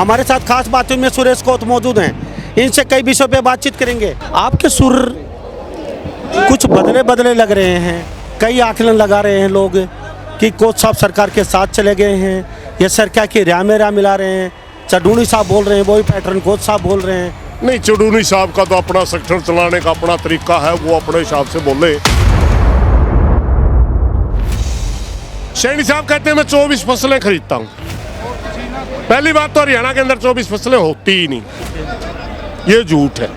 हमारे साथ खास बातचीत में सुरेश कोत मौजूद हैं। इनसे कई विषयों पे बातचीत करेंगे। आपके सुर कुछ बदले बदले लग रहे हैं, कई आकलन लगा रहे हैं लोग कि कोच साहब सरकार के साथ चले गए हैं, ये सरकार की राह में राह मिला रहे हैं। चडूनी साहब बोल रहे हैं, वही पैटर्न कोच साहब बोल रहे हैं। नहीं, चडूनी साहब का तो अपना संगठन चलाने का अपना तरीका है, वो अपने हिसाब से बोले। सैनी साहब कहते हैं मैं 24 फसलें खरीदता हूँ। पहली बात तो हरियाणा के अंदर 24 फसलें होती ही नहीं, ये झूठ है।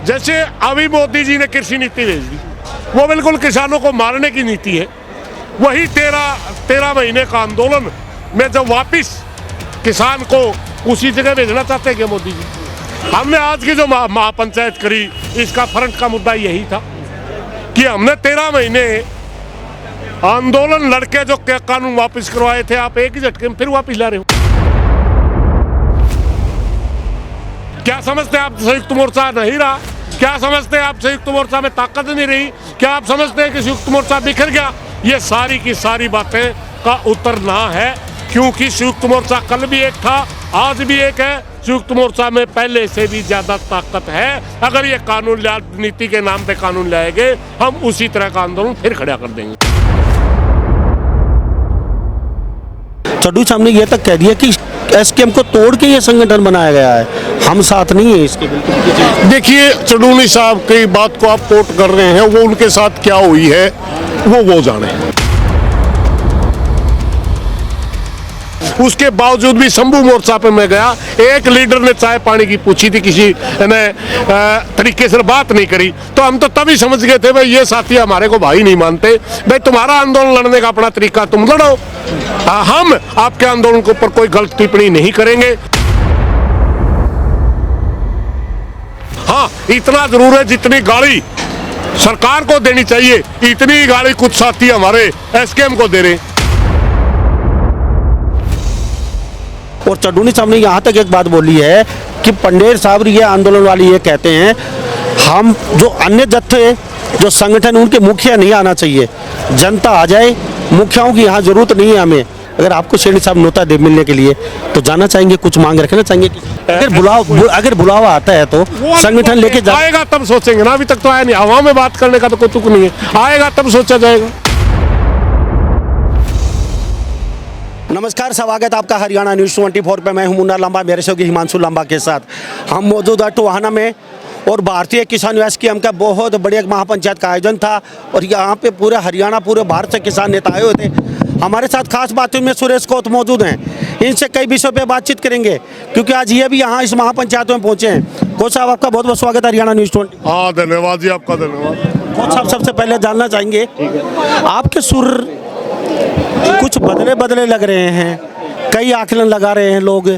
जैसे अभी मोदी जी ने कृषि नीति भेज दी, वो बिल्कुल किसानों को मारने की नीति है। वही 13 महीने का आंदोलन में जब वापिस किसान को उसी जगह भेजना चाहते हैं क्या मोदी जी? हमने आज की जो महापंचायत करी, इसका फ्रंट का मुद्दा यही था कि हमने 13 महीने आंदोलन लड़के जो कानून वापस करवाए थे, आप एक ही झटके में फिर वापस ला रहे हो। क्या समझते हैं आप संयुक्त मोर्चा नहीं रहा? क्या समझते हैं आप संयुक्त मोर्चा में ताकत नहीं रही? क्या आप समझते हैं कि संयुक्त मोर्चा बिखर गया? ये सारी की सारी बातें का उत्तर ना है, क्योंकि संयुक्त मोर्चा कल भी एक था, आज भी एक है। संयुक्त मोर्चा में पहले से भी ज्यादा ताकत है। अगर ये कानून नीति के नाम पे कानून लाएंगे, हम उसी तरह का आंदोलन फिर खड़ा कर देंगे। चड्डू साहब ने यह तक कह दिया कि एसकेएम को तोड़ के ये संगठन बनाया गया है, हम साथ नहीं है इसके। बिल्कुल देखिए, चडूनी साहब की बात को आप कोट कर रहे हैं, वो उनके साथ क्या हुई है वो जाने। उसके बावजूद भी शंभू मोर्चा पे मैं गया, एक लीडर ने चाय पानी की पूछी थी, किसी ने तरीके से बात नहीं करी, तो हम तो तभी समझ गए थे भाई ये साथी हमारे को भाई नहीं मानते। भाई तुम्हारा आंदोलन लड़ने का अपना तरीका, तुम लड़ो, हम आपके आंदोलन के ऊपर कोई गलत टिप्पणी नहीं करेंगे। हाँ, इतना जरूर है जितनी गाली सरकार को देनी चाहिए, इतनी गाली कुछ साथी हमारे एसकेएम को दे रहे। और चड्डूनी साहब ने यहाँ तक एक बात बोली है कि पंडेर साहब ये आंदोलन वाले ये कहते हैं, हम जो अन्य जत्थे जो संगठन उनके मुखिया नहीं आना चाहिए, जनता आ जाए, मुखियाओं की यहाँ जरूरत नहीं है हमें। अगर आपको सैनी साहब न्योता दे मिलने के लिए तो जाना चाहेंगे, कुछ मांग रखना चाहेंगे? अगर बुलावा आता है तो संगठन लेके आएगा तब सोचेंगे ना, अभी तक तो आया नहीं। हवा में बात करने का तो कोई तुक नहीं है, आएगा तब सोचा जाएगा। नमस्कार, स्वागत है आपका हरियाणा न्यूज़ 24 पे। मैं हूं मुन्ना लांबा, मेरे सहयोगी हिमांशु लांबा के साथ हम मौजूद है टोहाना में। और भारतीय किसान एसकेएम का बहुत बड़ी एक महापंचायत का आयोजन था और यहाँ पे पूरे हरियाणा, पूरे भारत से किसान नेता आए हुए थे। हमारे साथ खास बातचीत में सुरेश कोत मौजूद हैं। इनसे कई विषयों पे बातचीत करेंगे, क्योंकि आज ये भी यहाँ इस महापंचायत में पहुँचे हैं। कोच साहब, आपका बहुत बहुत स्वागत है हरियाणा न्यूज़ 24। हाँ, धन्यवाद जी, आपका धन्यवाद। कोच साहब, सबसे पहले जानना चाहेंगे, आपके सुर कुछ बदले बदले लग रहे हैं, कई आकलन लगा रहे हैं लोग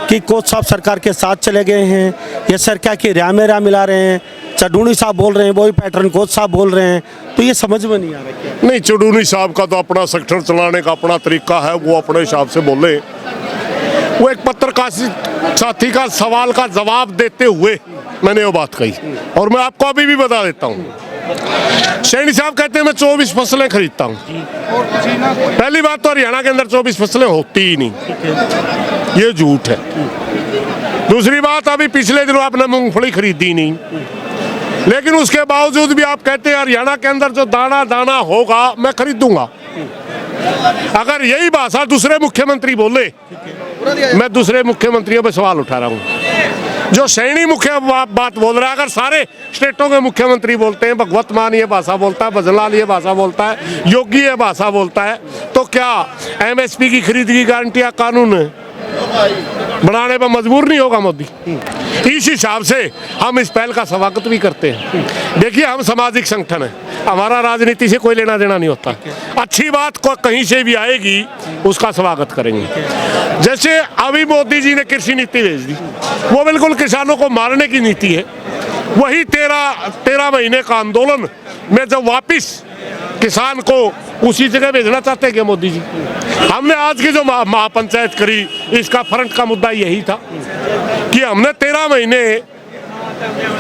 कि कोच साहब सरकार के साथ चले गए हैं, ये सरकार की राह में राह मिला रहे हैं। चडूनी साहब बोल रहे हैं, वही पैटर्न कोच साहब बोल रहे हैं, तो ये समझ में नहीं आ रहा क्या? नहीं, चडूनी साहब का तो अपना संगठन चलाने का अपना तरीका है, वो अपने हिसाब से बोले। वो एक पत्रकार साथी का सवाल का जवाब देते हुए मैंने वो बात कही, और मैं आपको अभी भी बता देता हूँ। सैनी साहब कहते हैं मैं 24 फसलें खरीदता हूँ। पहली बात तो हरियाणा के अंदर 24 फसलें होती ही नहीं, ये झूठ है। दूसरी बात, अभी पिछले दिनों आपने मूंगफली खरीदी नहीं, लेकिन उसके बावजूद भी आप कहते हैं हरियाणा के अंदर जो दाना दाना होगा मैं खरीदूंगा। अगर यही भाषा दूसरे मुख्यमंत्री बोले, मैं दूसरे मुख्यमंत्रियों पर सवाल उठा रहा हूँ। जो सैनी मुख्य बात बोल रहा है, अगर सारे स्टेटों के मुख्यमंत्री बोलते हैं, भगवत मान ये भाषा बोलता है, भजनलाल ये भाषा बोलता है, योगी ये भाषा बोलता है, तो क्या एमएसपी की खरीद की गारंटी या कानून बनाने पर मजबूर नहीं होगा मोदी? इस हिसाब से हम इस पहल का स्वागत भी करते हैं। देखिए, हम सामाजिक संगठन है, हमारा राजनीति से कोई लेना देना नहीं होता। अच्छी बात को कहीं से भी आएगी, उसका स्वागत करेंगे। जैसे अभी मोदी जी ने कृषि नीति भेज दी, वो बिल्कुल किसानों को मारने की नीति है। वही 13 महीने का आंदोलन में जब वापिस किसान को उसी जगह भेजना चाहते हैं क्या मोदी जी? हमने आज की जो महापंचायत करी, इसका फ्रंट का मुद्दा यही था कि हमने 13 महीने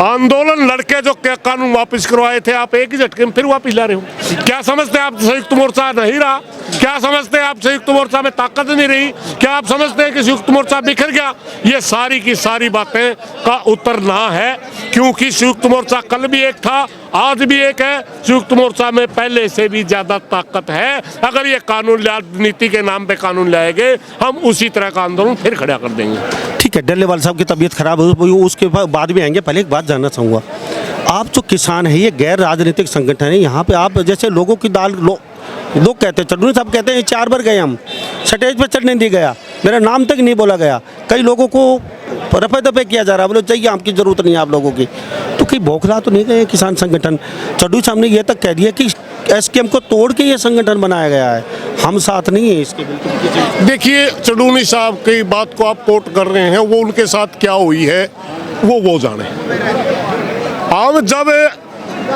आंदोलन लड़के जो कानून वापस करवाए थे आप एक ही झटके में फिर वापस ला रहे हो। क्या समझते आप संयुक्त मोर्चा नहीं रहा? क्या समझते हैं आप संयुक्त मोर्चा में ताकत नहीं रही? क्या आप समझते हैं कि संयुक्त मोर्चा बिखर गया? ये सारी की सारी बातें का उत्तर ना है, क्योंकि संयुक्त मोर्चा कल भी एक था, आज भी एक है। संयुक्त मोर्चा में पहले से भी ज्यादा ताकत है। अगर ये कानून राजनीति के नाम पे कानून लाएंगे, हम उसी तरह का आंदोलन फिर खड़ा कर देंगे। ठीक है, डल्लेवाल साहब की तबीयत खराब है, उसके बाद भी आएंगे। पहले एक बात जानना चाहूँगा, आप जो किसान है, ये गैर राजनीतिक संगठन है, यहाँ पे आप जैसे लोगों की दाल लोग कहते हैं, चटनी साहब कहते हैं 4 बार गए हम, स्टेज पर चढ़ने नहीं दिया गया, मेरा नाम तक नहीं बोला गया, कई लोगों को रफे दफे किया जा रहा है, बोले चाहिए आपकी ज़रूरत नहीं है आप लोगों की। तो कहीं बौखला तो नहीं गए किसान संगठन? चड्डू साहब ने ये तक कह दिया कि एसकेएम को तोड़ के ये संगठन बनाया गया है, हम साथ नहीं है इसके। बिल्कुल देखिए, चडूनी साहब की बात को आप कोट कर रहे हैं, वो उनके साथ क्या हुई है वो जाने। हम जब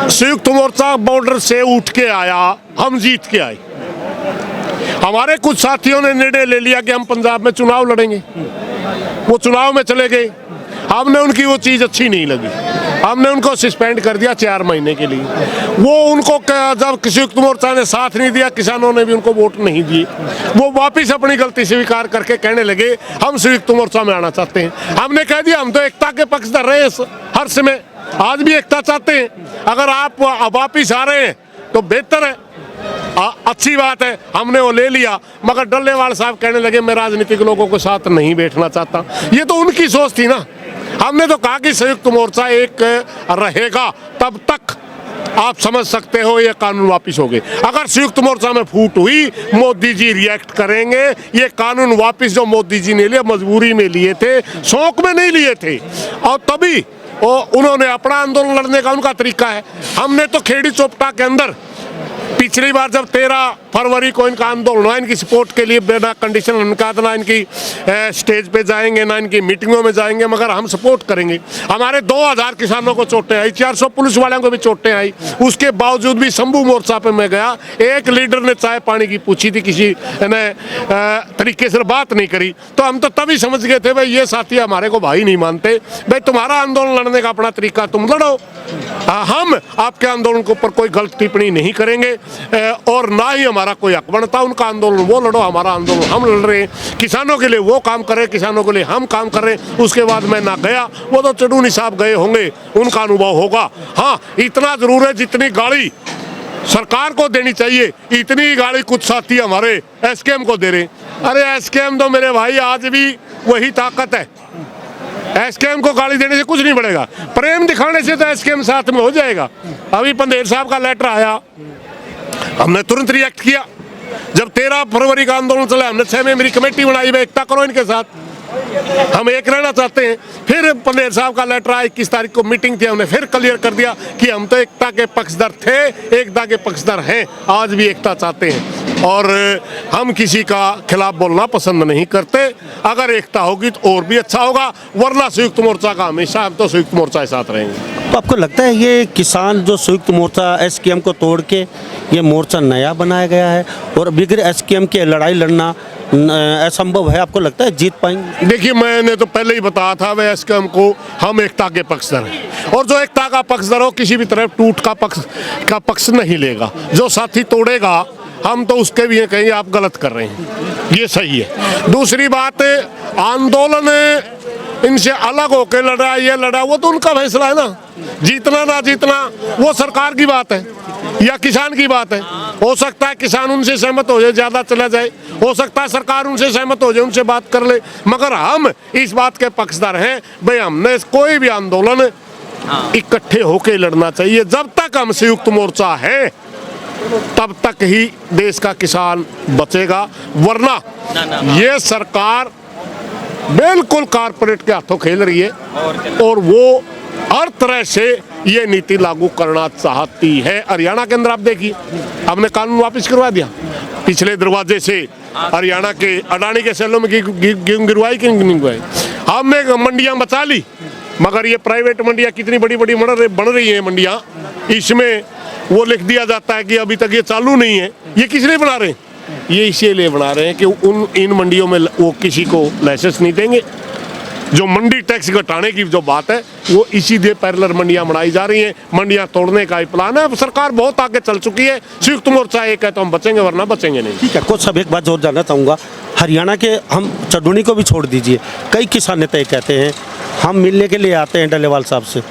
संयुक्त मोर्चा बॉर्डर से उठ के आया, हम जीत के आए, हमारे कुछ साथियों ने निर्णय ले लिया कि हम पंजाब में चुनाव लड़ेंगे। वो चुनाव में चले गए, हमने उनकी वो चीज़ अच्छी नहीं लगी, हमने उनको सस्पेंड कर दिया 4 महीने के लिए। वो उनको जब संयुक्त मोर्चा ने साथ नहीं दिया, किसानों ने भी उनको वोट नहीं दिए, वो वापस अपनी गलती स्वीकार करके कहने लगे हम संयुक्त मोर्चा में आना चाहते हैं। हमने कह दिया हम तो एकता के पक्षधर रहे हर समय, आज भी एकता चाहते हैं। अगर आप वापिस आ रहे हैं तो बेहतर है, अच्छी बात है, हमने वो ले लिया। मगर डल्लेवाल साहब कहने लगे मैं राजनीतिक लोगों के साथ नहीं बैठना चाहता। ये तो उनकी सोच थी ना। हमने तो कहा कि संयुक्त मोर्चा एक रहेगा, तब तक आप समझ सकते हो ये कानून वापस हो गए। अगर संयुक्त मोर्चा में फूट हुई, मोदी जी रिएक्ट करेंगे। ये कानून वापस जो मोदी जी ने लिए, मजबूरी में लिए थे, शौक में नहीं लिए थे, और तभी उन्होंने अपना आंदोलन लड़ने का उनका तरीका है। हमने तो खेड़ी चौपटा के अंदर पिछली बार जब 13 फरवरी को इनका आंदोलन हुआ, इनकी सपोर्ट के लिए बिना कंडीशन उनका ना इनकी स्टेज पे जाएंगे ना इनकी मीटिंगों में जाएंगे, मगर हम सपोर्ट करेंगे। हमारे 2000 किसानों को चोटें आई, 400 पुलिस वालों को भी चोटें आई, उसके बावजूद भी शंभू मोर्चा पे मैं गया। एक लीडर ने चाय पानी की पूछी थी, किसी ने तरीके से बात नहीं करी, तो हम तो तभी समझ गए थे भाई ये साथी हमारे को भाई नहीं मानते। भाई तुम्हारा आंदोलन लड़ने का अपना तरीका, तुम लड़ो, हम आपके आंदोलन के ऊपर कोई गलत टिप्पणी नहीं करेंगे, और ना ही हमारा कोई हक बनता। उनका आंदोलन वो लड़ो, हमारा आंदोलन हम लड़ रहे हैं। किसानों के लिए वो काम करें, किसानों के लिए हम काम कर रहे हैं। उसके बाद मैं ना गया, वो तो चडूनी साहब गए होंगे, उनका अनुभव होगा। हाँ, इतना जरूर है जितनी गाड़ी सरकार को देनी चाहिए, इतनी गाड़ी कुछ साथी हमारे एसकेएम को दे रहे। अरे एसकेएम तो मेरे भाई आज भी वही ताकत है, एसकेएम को गाली देने से कुछ नहीं बढ़ेगा, प्रेम दिखाने से तो एसकेएम साथ में हो जाएगा। अभी पंदेर साहब का लेटर आया, हमने तुरंत रिएक्ट किया। जब 13 फरवरी का आंदोलन चला, हमने 6 मेंबरी कमेटी बनाई, एकता करो इनके साथ, हम एक रहना चाहते हैं। फिर पंदेर साहब का लेटर आया, 21 तारीख को मीटिंग थी, हमने फिर क्लियर कर दिया कि हम तो एकता के पक्षधर थे, एकता के पक्षधर हैं, आज भी एकता चाहते हैं, और हम किसी का खिलाफ बोलना पसंद नहीं करते। अगर एकता होगी तो और भी अच्छा होगा, वरना संयुक्त मोर्चा का हमेशा हम तो संयुक्त मोर्चा के साथ रहेंगे। तो आपको लगता है ये किसान जो संयुक्त मोर्चा एसकेएम को तोड़ के ये मोर्चा नया बनाया गया है, और बिगड़ एसकेएम के लड़ाई लड़ना असंभव है? आपको लगता है जीत पाएंगे? देखिए, मैंने तो पहले ही बताया था वह एसकेएम को हम एकता के पक्षधर हैं, और जो एकता का पक्षधर हो किसी भी तरह टूट का पक्ष नहीं लेगा। जो साथी तोड़ेगा हम तो उसके भी कहेंगे आप गलत कर रहे हैं, ये सही है। दूसरी बात, आंदोलन इनसे अलग होकर लड़ा ये लड़ा, वो तो उनका फैसला है ना। जीतना ना जीतना वो सरकार की बात है या किसान की बात है। हो सकता है किसान उनसे सहमत हो जाए, ज़्यादा चला जाए, हो सकता है सरकार उनसे सहमत हो जाए, उनसे बात कर ले, मगर हम इस बात के पक्षधर हैं भाई हमने कोई भी आंदोलन इकट्ठे होकर लड़ना चाहिए। जब तक हम संयुक्त मोर्चा है तब तक ही देश का किसान बचेगा, वरना ये सरकार बिल्कुल कारपोरेट के हाथों खेल रही है, और वो हर तरह से ये नीति लागू करना चाहती है। हरियाणा के अंदर आप देखिए, हमने कानून वापस करवा दिया, पिछले दरवाजे से हरियाणा के अडानी के सेलों में गेहूं गिरवाई कि नहीं गिरवाई। हमने मंडियां बचा ली, मगर ये प्राइवेट मंडियां कितनी बड़ी बड़ी बन रही हैं मंडियां, इसमें वो लिख दिया जाता है कि अभी तक ये चालू नहीं है। ये किस लिए बना रहे हैं? ये इसीलिए बना रहे हैं कि इन मंडियों में वो किसी को लाइसेंस नहीं देंगे, जो मंडी टैक्स घटाने की जो बात है वो इसीलिए पैरेलल मंडियां बनाई जा रही हैं, मंडियां तोड़ने का ही प्लान है। सरकार बहुत आगे चल चुकी है। संयुक्त मोर्चा एक है तो हम बचेंगे, वरना बचेंगे नहीं। ठीक है, कुछ सब एक बात और जानना चाहूँगा, हरियाणा के हम चडूनी को भी छोड़ दीजिए, कई किसान नेता ये कहते हैं हम मिलने के लिए आते हैं डल्लेवाल साहब से,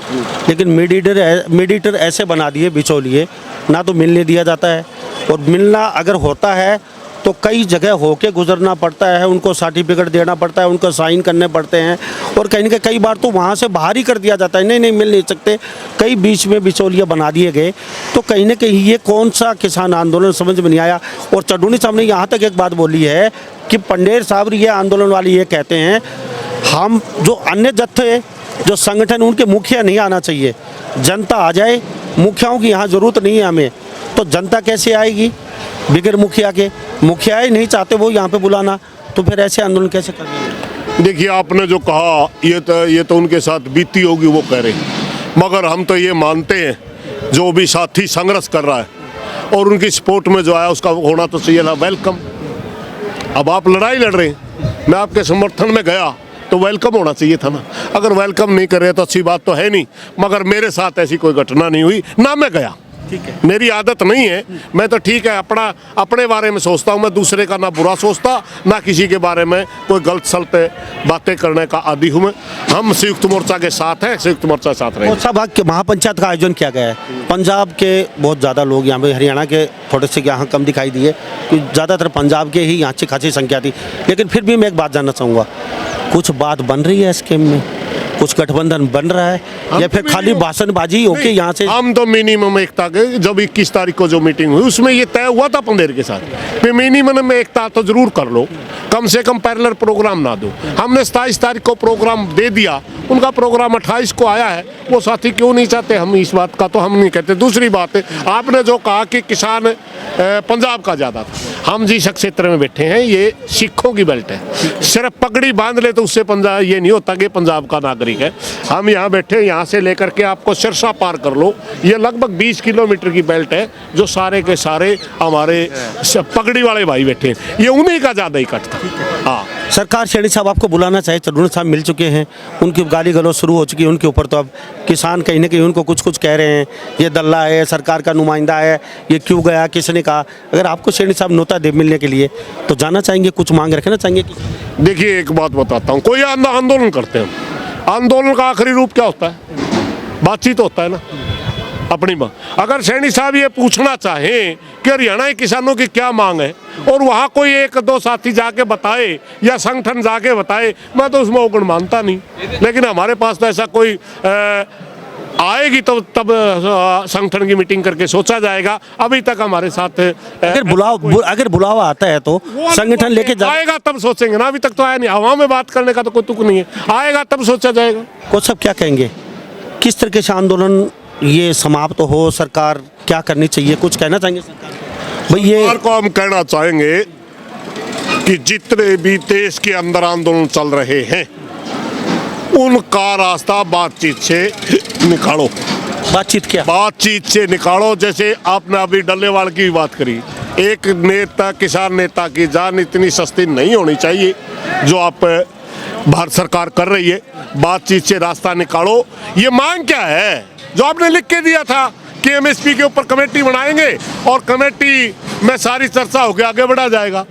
लेकिन मीडिएटर ऐसे बना दिए बिचौलिए, ना तो मिलने दिया जाता है, और मिलना अगर होता है तो कई जगह होके गुजरना पड़ता है, उनको सर्टिफिकेट देना पड़ता है, उनको साइन करने पड़ते हैं, और कहीं ना कई बार तो वहाँ से बाहर ही कर दिया जाता है, नहीं नहीं मिल नहीं सकते, कई बीच में बिचौलिया बना दिए गए। तो कहीं ना कहीं ये कौन सा किसान आंदोलन समझ में नहीं आया। और चडूनी साहब ने यहाँ तक एक बात बोली है कि पंडेर साहब ये आंदोलन वाले ये कहते हैं हम जो अन्य जत्थे जो संगठन उनके मुखिया नहीं आना चाहिए, जनता आ जाए, मुखियाओं की यहाँ ज़रूरत नहीं है हमें। तो जनता कैसे आएगी बिगर मुखिया के? मुखिया ही नहीं चाहते वो यहाँ पे बुलाना, तो फिर ऐसे आंदोलन कैसे करेंगे? देखिए, आपने जो कहा ये तो उनके साथ बीती होगी, वो कह रहे, मगर हम तो ये मानते हैं जो भी साथी संघर्ष कर रहा है और उनकी सपोर्ट में जो आया उसका होना तो चाहिए ना, वेलकम। अब आप लड़ाई लड़ रहे हैं, मैं आपके समर्थन में गया तो वेलकम होना चाहिए था ना। अगर वेलकम नहीं कर रहे तो अच्छी बात तो है नहीं, मगर मेरे साथ ऐसी कोई घटना नहीं हुई, ना मैं गया। ठीक है, मेरी आदत नहीं है, मैं तो ठीक है अपने बारे में सोचता हूँ, मैं दूसरे का ना बुरा सोचता, ना किसी के बारे में कोई गलत सलत बातें करने का आदी हूँ मैं। हम संयुक्त मोर्चा के साथ हैं, संयुक्त मोर्चा के साथ रहेंगे। सभा के महापंचायत का आयोजन किया गया है, पंजाब के बहुत ज़्यादा लोग यहाँ पे, हरियाणा के थोड़े से यहाँ कम दिखाई दिए, ज़्यादातर पंजाब के ही यहाँ अच्छी खासी संख्या थी। लेकिन फिर भी मैं एक बात जानना चाहूँगा, कुछ बात बन रही है स्कीम में, कुछ गठबंधन बन रहा है, या फिर खाली भाषणबाजी होके यहाँ से? हम तो मिनिमम एकता के, जब 21 तारीख को जो मीटिंग हुई उसमें ये तय हुआ था पंडेर के साथ, मिनिमम में एकता तो जरूर कर लो, कम से कम पैरेलल प्रोग्राम ना दो। हमने 27 तारीख को प्रोग्राम दे दिया, उनका प्रोग्राम 28 को आया है, वो साथी क्यों नहीं चाहते, हम इस बात का तो हम नहीं कहते। दूसरी बात है, आपने जो कहा कि किसान पंजाब का ज़्यादा था, हम जिस क्षेत्र में बैठे हैं ये सिखों की बेल्ट है, सिर्फ पगड़ी बांध ले तो उससे पंजाब ये नहीं होता कि पंजाब का नागरिक है। हम यहाँ बैठे, यहाँ से लेकर के आपको सिरसा पार कर लो, ये लगभग 20 किलोमीटर की बेल्ट है, जो सारे के सारे हमारे पगड़ी वाले भाई बैठे हैं, ये उन्हीं का ज़्यादा इकट्ठा। हाँ, सरकार शेणी साहब आपको बुलाना चाहे, चडूनी साहब मिल चुके हैं, उनकी गाली गलौज शुरू हो चुकी है उनके ऊपर, तो अब किसान कहीं ना कहीं उनको कुछ कुछ कह रहे हैं, ये दल्ला है, सरकार का नुमाइंदा है, ये क्यों गया, किसने कहा? अगर आपको शेणी साहब न्योता दे मिलने के लिए तो जाना चाहेंगे, कुछ मांग रखना चाहेंगे? देखिए एक बात बताता हूँ, कोई आंदोलन करते हैं, आंदोलन का आखिरी रूप क्या होता है? बातचीत होता है ना अपनी बात। अगर सैनी साहब ये पूछना चाहें कि हरियाणा के किसानों की क्या मांग है, और वहाँ कोई एक दो साथी जाके बताए या संगठन जाके बताए, मैं तो उसमें अवगुण मानता नहीं। लेकिन हमारे पास तो ऐसा कोई आएगी तो तब संगठन की मीटिंग करके सोचा जाएगा। अभी तक हमारे साथ अगर बुलावा आता है तो संगठन लेके आएगा तब सोचेंगे ना, अभी तक तो आया नहीं। हवा में बात करने का तो कोई तुक नहीं है, आएगा तब सोचा जाएगा। कोच साहब क्या कहेंगे, किस तरीके से आंदोलन ये समाप्त हो, सरकार क्या करनी चाहिए, कुछ कहना चाहेंगे सरकार भाई? ये सरकार को हम कहना चाहेंगे कि जितने भी देश के अंदर आंदोलन चल रहे हैं उनका रास्ता बातचीत से निकालो। बातचीत क्या? बातचीत से निकालो। जैसे आपने अभी डल्लेवाल की बात करी, एक नेता, किसान नेता की जान इतनी सस्ती नहीं होनी चाहिए जो आप भारत सरकार कर रही है। बातचीत से रास्ता निकालो। ये मांग क्या है जो आपने लिख के दिया था कि एमएसपी के ऊपर कमेटी बनाएंगे और कमेटी में सारी चर्चा होकर आगे बढ़ा जाएगा।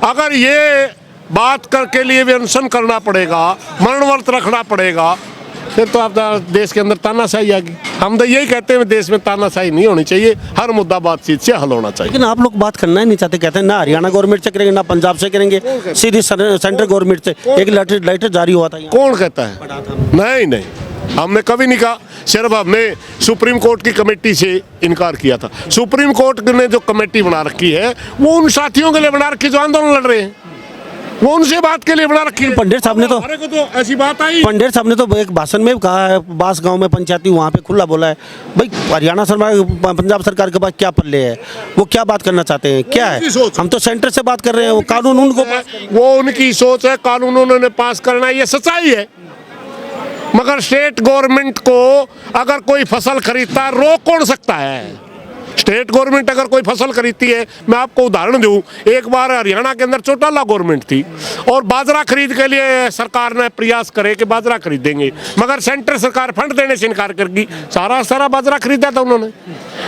अगर ये बात करके लिए भी अनशन करना पड़ेगा, मरण व्रत रखना पड़ेगा, फिर तो आप देश के अंदर तानाशाही आ गई। हम तो यही कहते हैं देश में तानाशाही नहीं होनी चाहिए, हर मुद्दा बातचीत से हल होना चाहिए। लेकिन आप लोग बात करना ही नहीं चाहते, कहते हैं ना हरियाणा गवर्नमेंट से करेंगे ना पंजाब से करेंगे, सीधी सेंट्रल गवर्नमेंट से। एक लेटर जारी हुआ था, कौन कहता है? नहीं नहीं, हमने कभी नहीं कहा। सिर्फ हमने सुप्रीम कोर्ट की कमेटी से इनकार किया था। सुप्रीम कोर्ट ने जो कमेटी बना रखी है वो उन साथियों के लिए बना रखी जो आंदोलन लड़ रहे हैं, वो उनसे बात के लिए बना रखी है। पंडेर साहब ने तो ऐसी बात आई, पंडेर साहब ने तो एक भाषण में कहा है, बास गांव में पंचायती वहाँ पे खुला बोला है भाई हरियाणा सरकार, पंजाब सरकार के पास क्या पल्ले है, वो क्या बात करना चाहते हैं, क्या है? हम तो सेंटर से बात कर रहे हैं, वो कानून उनको, वो उनकी सोच है, कानून उन्होंने पास करना है, ये सच्चाई है। मगर स्टेट गवर्नमेंट को अगर कोई फसल खरीदता है रोक कौन सकता है? स्टेट गवर्नमेंट अगर कोई फसल खरीदती है, मैं आपको उदाहरण दूं, एक बार हरियाणा के अंदर चौटाला गवर्नमेंट थी और बाजरा खरीद के लिए सरकार ने प्रयास करे कि बाजरा खरीदेंगे, मगर सेंटर सरकार फंड देने से इनकार कर गई, सारा बाजरा खरीदा था उन्होंने।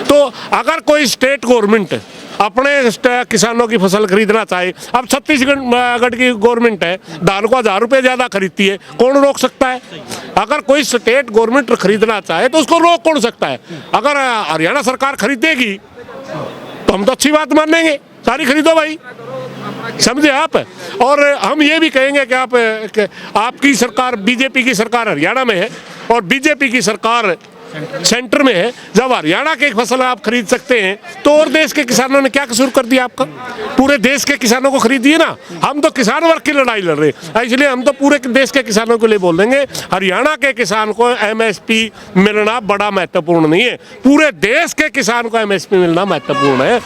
तो अगर कोई स्टेट गवर्नमेंट अपने किसानों की फसल खरीदना चाहे, अब छत्तीसगढ़ की गवर्नमेंट है, धान को 1000 रुपये ज़्यादा खरीदती है, कौन रोक सकता है? अगर कोई स्टेट गवर्नमेंट खरीदना चाहे तो उसको रोक कौन सकता है? अगर हरियाणा सरकार खरीदेगी तो हम तो अच्छी बात मानेंगे, सारी खरीदो भाई, समझे आप। और हम ये भी कहेंगे कि आपकी सरकार, बीजेपी की सरकार हरियाणा में है और बीजेपी की सरकार सेंटर में है, जब हरियाणा की फसल आप खरीद सकते हैं तो और देश के किसानों ने क्या कसूर कर दिया आपका? पूरे देश के किसानों को खरीदिए ना। हम तो किसान वर्ग की लड़ाई लड़ रहे हैं, इसलिए हम तो पूरे देश के किसानों के लिए बोल देंगे, हरियाणा के किसान को एमएसपी मिलना बड़ा महत्वपूर्ण नहीं है, पूरे देश के किसान को एमएसपी मिलना महत्वपूर्ण है।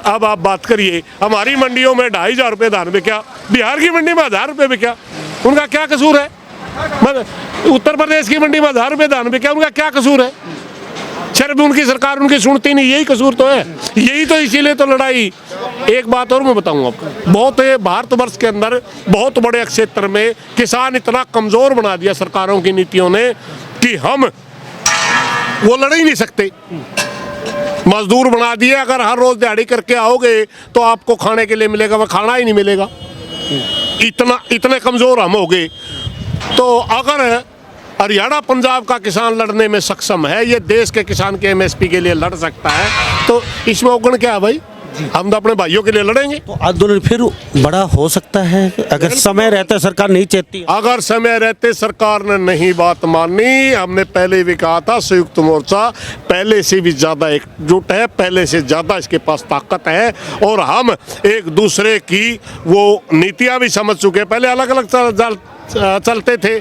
अब आप बात करिए, हमारी मंडियों में 2500 रुपये धान बिका, बिहार की मंडी में 1000 रुपये बिका, उनका क्या कसूर है? उत्तर प्रदेश की मंडी में 1000 रुपये धान बिका, उनका क्या कसूर है? सिर्फ उनकी सरकार उनकी सुनती नहीं, यही कसूर तो है, यही तो, इसीलिए तो लड़ाई। एक बात और मैं बताऊं आपको, बहुत भारतवर्ष के अंदर बहुत बड़े क्षेत्र में किसान इतना कमजोर बना दिया सरकारों की नीतियों ने कि हम वो लड़ ही नहीं सकते, मजदूर बना दिए। अगर हर रोज दिहाड़ी करके आओगे तो आपको खाने के लिए मिलेगा, वह खाना ही नहीं मिलेगा, इतने कमजोर हम हो गए। तो अगर हरियाणा पंजाब का किसान लड़ने में सक्षम है, ये देश के किसान के एमएसपी के लिए लड़ सकता है, तो इसमें अवगुण क्या है भाई? हम तो अपने भाइयों के लिए लड़ेंगे। तो आंदोलन फिर बड़ा हो सकता है अगर समय रहते सरकार नहीं चाहती। अगर समय रहते सरकार ने नहीं बात मानी, हमने पहले भी कहा था, संयुक्त मोर्चा पहले से भी ज्यादा एकजुट है, पहले से ज्यादा इसके पास ताकत है और हम एक दूसरे की वो नीतियां भी समझ चुके हैं। पहले अलग अलग चलते थे,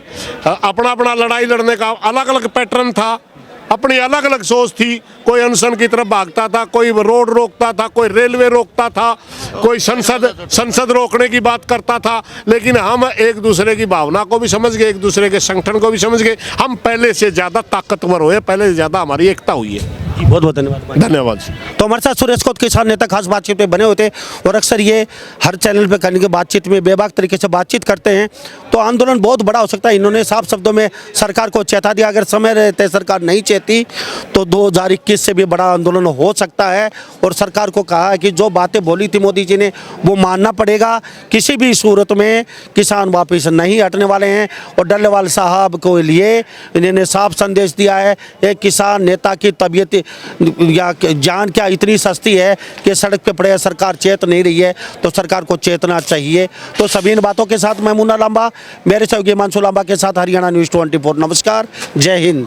अपना अपना लड़ाई लड़ने का अलग अलग पैटर्न था, अपनी अलग अलग सोच थी, कोई अनशन की तरफ भागता था, कोई रोड रोकता था, कोई रेलवे रोकता था, कोई संसद रोकने की बात करता था, लेकिन हम एक दूसरे की भावना को भी समझ गए, एक दूसरे के संगठन को भी समझ गए, हम पहले से ज़्यादा ताकतवर हुए, पहले से ज़्यादा हमारी एकता हुई है। बहुत बहुत धन्यवाद। धन्यवाद। तो हमारे साथ सुरेश खोत किसान नेता खास बातचीत पे बने होते और अक्सर ये हर चैनल पे करने के बातचीत में बेबाक तरीके से बातचीत करते हैं, तो आंदोलन बहुत बड़ा हो सकता है। इन्होंने साफ शब्दों में सरकार को चेता दिया, अगर समय रहते सरकार नहीं चाहती तो 2021 से भी बड़ा आंदोलन हो सकता है। और सरकार को कहा है कि जो बातें बोली थी मोदी जी ने वो मानना पड़ेगा, किसी भी सूरत में किसान वापस नहीं हटने वाले हैं। और डल्लेवाल साहब को लिए इन्होंने साफ संदेश दिया है, एक किसान नेता की तबीयत या जान क्या इतनी सस्ती है कि सड़क पे पड़े, सरकार चेत नहीं रही है तो सरकार को चेतना चाहिए। तो सभी इन बातों के साथ मैं मुन्ना लांबा, मेरे सहयोगी हिमांशु लांबा के साथ हरियाणा न्यूज़ 24। नमस्कार, जय हिंद।